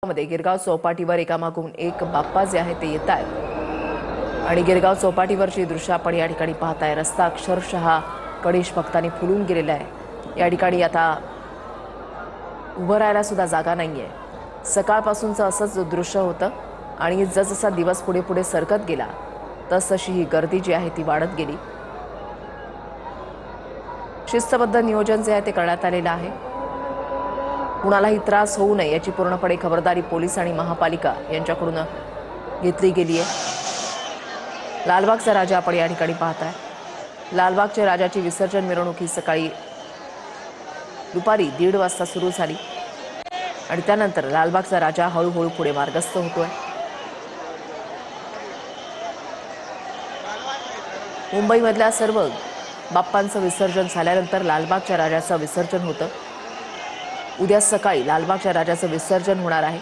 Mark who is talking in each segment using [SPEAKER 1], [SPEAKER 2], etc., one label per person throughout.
[SPEAKER 1] मध्ये गिरगाव चौपाटीवर एकामागून एक बाप्पा जे आहे ते येत आहेत आणि गिरगाव चौपाटीवरची दृश्य आपण या ठिकाणी पाहताय। रस्ता अक्षरशः गणेश भक्तांनी फुलून गेलेला आहे। या ठिकाणी आता उभं राहायला सुद्धा जागा नाहीये। सकाळपासूनचं असंच दृश्य होतं आणि जसजसा दिवस पुढे पुढे सरकत गेला तसतशी ही गर्दी जी आहे ती वाढत गेली। शिस्तबद्ध नियोजन जे आहे ते करण्यात आलेलं आहे। कुणालाही त्रास होऊ नये याची पूर्णपणे खबरदारी पोलीस आणि महापालिका यांच्याकडून घेतली गेली आहे। लालबागचा राजा आपण या ठिकाणी पाहताय। लालबागच्या राजाची विसर्जन मिरवणूक ही सकाळी दुपारी 1:30 वाजता सुरू झाली आणि त्यानंतर लालबागचा राजा हळूहळू पुढे मार्गस्थ होतोय। मुंबईमधल्या सर्व बाप्पांचं विसर्जन झाल्यानंतर लालबागच्या राजाचं विसर्जन होतं। उद्या सकाळी लालबागच्या राजाचं विसर्जन होणार आहे।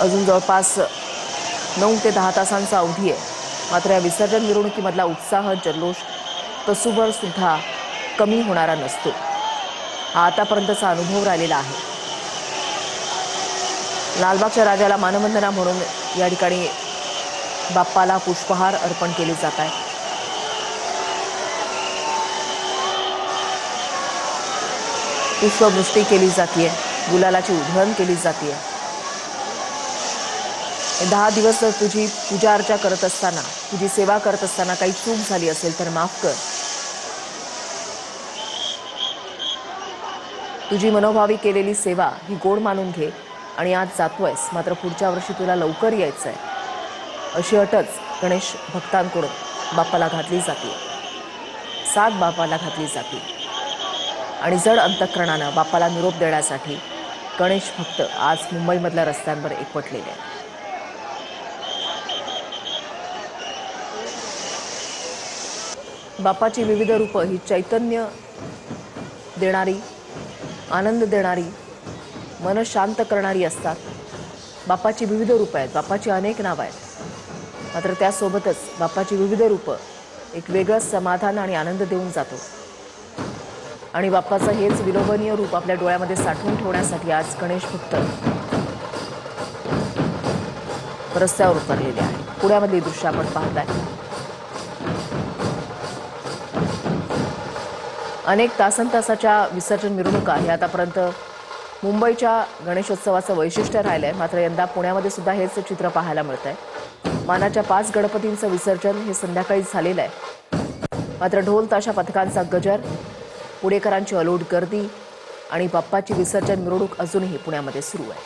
[SPEAKER 1] अजून जवळपास 9 ते 10 तासांचा अवधी आहे। मात्र या विसर्जन मिरवणुकीमधला उत्साह, जल्लोष तसूभर सुद्धा कमी होणारा नसतो। हा आतापर्यंतचा अनुभव राहिलेला आहे। लालबागच्या राजाला मानवंदना म्हणून या ठिकाणी बाप्पाला पुष्पहार अर्पण केले जात आहे। पुष्पवृष्टी केली जाते, गुलालाची उधळण केली जाते। 10 दिवस तुझी पूजा अर्चा करत असताना, तुझी सेवा करत असताना काही चूक झाली असेल तर माफ कर। तुझी मनोभावी केलेली सेवा ही गोड मानून घे आणि आज जातोयस, मात्र पुढच्या वर्षी तुला लवकर यायचंय, अशी अटच गणेश भक्तांकडून बाप्पाला घातली जाते। सात बाप्पाला घातली जाते आणि जड अंतःकरणानं बाप्पाला निरोप देण्यासाठी गणेश भक्त आज मुंबईमधल्या रस्त्यांवर एकवटलेले आहेत। बाप्पाची विविध रूपं ही चैतन्य देणारी, आनंद देणारी, मन शांत करणारी असतात। बाप्पाची विविध रूपं आहेत, बाप्पाची अनेक नावं आहेत, मात्र त्यासोबतच बाप्पाची विविध रूपं एक वेगळंच समाधान आणि आनंद देऊन जातो आणि बाप्पाचं हेच विलोभनीय रूप आपल्या डोळ्यामध्ये साठवून ठेवण्यासाठी आज गणेश भक्त रस्त्यावर उतरलेले आहेत। पुण्यामधली दृश्य आपण पाहताय। अनेक तासनतासाच्या विसर्जन मिरवणुका हे आतापर्यंत मुंबईच्या गणेशोत्सवाचं वैशिष्ट्य राहिलंय। मात्र यंदा पुण्यामध्ये सुद्धा हेच चित्र पाहायला मिळतंय। मानाच्या 5 गणपतींचं विसर्जन हे संध्याकाळी झालेलं आहे। मात्र ढोल ताशा पथकांचा गजर, पुणेकरांची अलोट गर्दी आणि बाप्पाची विसर्जन मिरवणूक अजूनही पुण्यामध्ये सुरू आहे।